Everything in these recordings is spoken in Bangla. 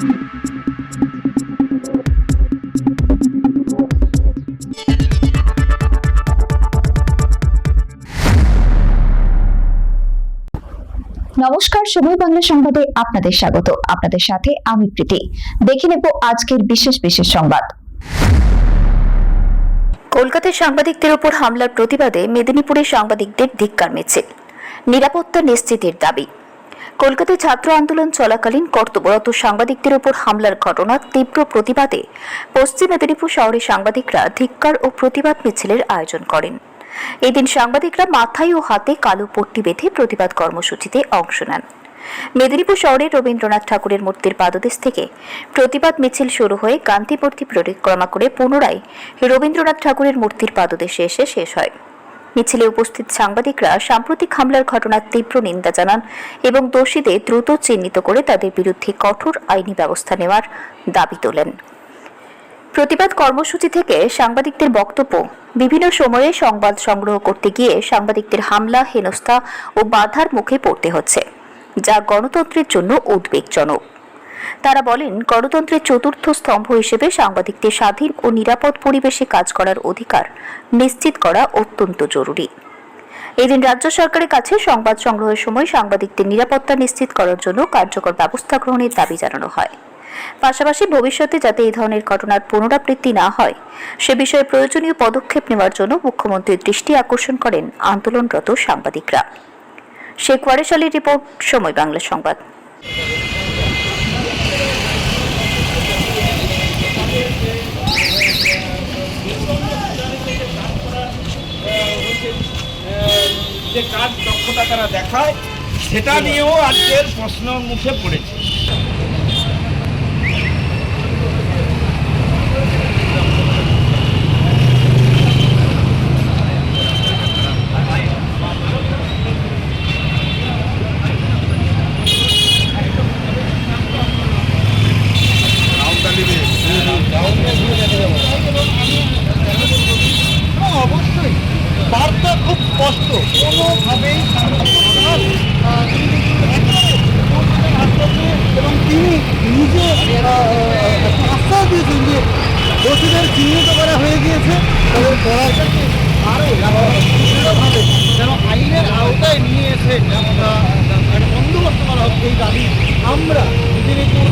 নমস্কার, সময় বাংলা সংবাদে আপনাদের স্বাগত। আপনাদের সাথে আমি প্রীতি। দেখে নেব আজকের বিশেষ সংবাদ। কলকাতায় সাংবাদিকদের উপর হামলার প্রতিবাদে মেদিনীপুরে সাংবাদিকদের ধিক্কার মিছিল, নিরাপত্তা নিশ্চিতের দাবি। কলকাতায় ছাত্র আন্দোলন চলাকালীন কর্তব্যরত সাংবাদিকদের উপর হামলার ঘটনার তীব্র প্রতিবাদে পশ্চিম মেদিনীপুর শহরের সাংবাদিকরা ধিক্কার ও প্রতিবাদ মিছিলের আয়োজন করেন। এদিন সাংবাদিকরা মাথায় ও হাতে কালো পট্টি বেঁধে প্রতিবাদ কর্মসূচিতে অংশ নেন। মেদিনীপুর শহরের রবীন্দ্রনাথ ঠাকুরের মূর্তির পাদদেশ থেকে প্রতিবাদ মিছিল শুরু হয়ে গান্ধী মূর্তি পরিক্রমা করে পুনরায় রবীন্দ্রনাথ ঠাকুরের মূর্তির পাদদেশে এসে শেষ হয়। মিছিলে উপস্থিত সাংবাদিকরা সাম্প্রতিক হামলার ঘটনার তীব্র নিন্দা জানান এবং দোষীদের দ্রুত চিহ্নিত করে তাদের বিরুদ্ধে কঠোর আইনি ব্যবস্থা নেওয়ার দাবি তোলেন। প্রতিবাদ কর্মসূচি থেকে সাংবাদিকদের বক্তব্য, বিভিন্ন সময়ে সংবাদ সংগ্রহ করতে গিয়ে সাংবাদিকদের হামলা, হেনস্থা ও বাধার মুখে পড়তে হচ্ছে, যা গণতন্ত্রের জন্য উদ্বেগজনক। তারা বলেন, গণতন্ত্রের চতুর্থ স্তম্ভ হিসেবে সাংবাদিকদের স্বাধীন ও নিরাপদ পরিবেশে কাজ করার অধিকার নিশ্চিত করা অত্যন্ত জরুরি। এদিন রাজ্য সরকারের কাছে সংবাদ সংগ্রহের সময় সাংবাদিকদের নিরাপত্তা নিশ্চিত করার জন্য কার্যকর ব্যবস্থা গ্রহণের দাবি জানানো হয়। পাশাপাশি ভবিষ্যতে যাতে এই ধরনের ঘটনার পুনরাবৃত্তি না হয় সে বিষয়ে প্রয়োজনীয় পদক্ষেপ নেওয়ার জন্য মুখ্যমন্ত্রীর দৃষ্টি আকর্ষণ করেন আন্দোলনরত সাংবাদিকরা। শেখ ওয়ারেস আলীর রিপোর্ট, সময় বাংলা সংবাদ। যে কাজ দক্ষতা তারা দেখায় সেটা নিয়েও আজকের প্রশ্ন মুখে পড়েছে। অবশ্যই বার্তা খুব স্পষ্ট, কোনোভাবেই এবং তিনি নিজে আশ্বাস দিয়েছেন যে দোষীদের চিহ্নিত করা হয়ে গিয়েছে, তবে প্রশাসনকে আরও দৃঢ়ভাবে যেন আইনের আওতায় নিয়ে এসে একটা বন্দোবস্ত করা হোক, এই দাবি আমরা মেদিনীপুর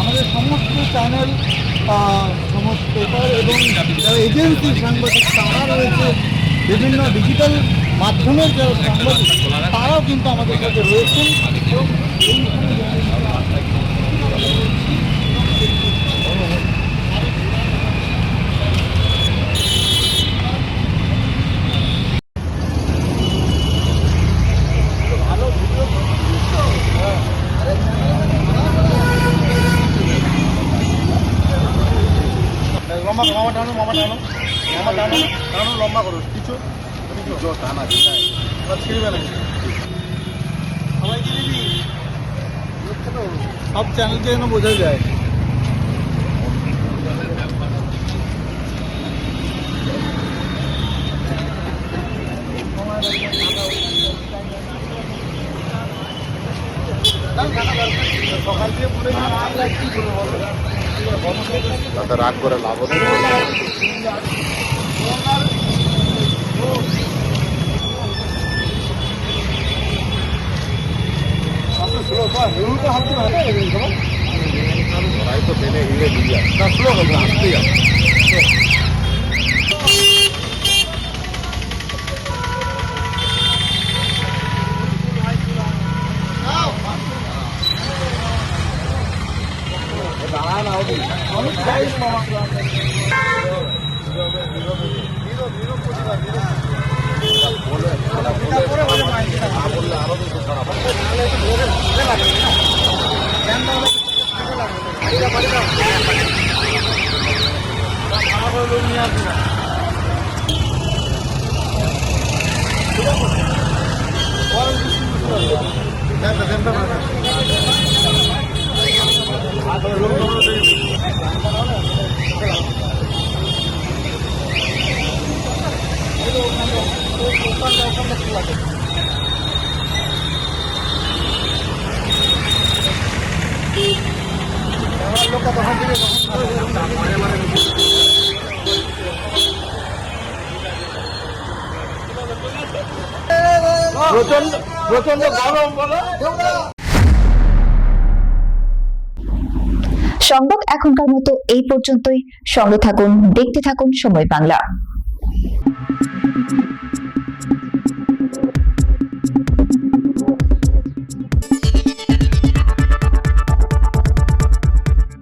আমাদের সমস্ত চ্যানেল, সমস্ত পেপার এবং যারা এজেন্সি সাংবাদিক তারা রয়েছে, বিভিন্ন ডিজিটাল মাধ্যমের যারা সাংবাদিক তারাও কিন্তু আমাদের সাথে রয়েছেন এবং লম্বা করো কিছু টানা ছিড়বে না সবাইকে দিবি, সব চ্যানেলকে যেন বোঝা যায়। সকাল থেকে পড়ে কি করবো, রাগ করে লাভ হচ্ছে। तो देने हिले दिया 10 लोग हंसते हैं। ওখানটা খোলা থাকে। আমার লোকটা তখন থেকে প্রচন্ড প্রচন্ড গরম বলো। সংবাদ এখনকার মতো এই পর্যন্তই। সঙ্গে থাকুন, দেখতে থাকুন সময় বাংলা।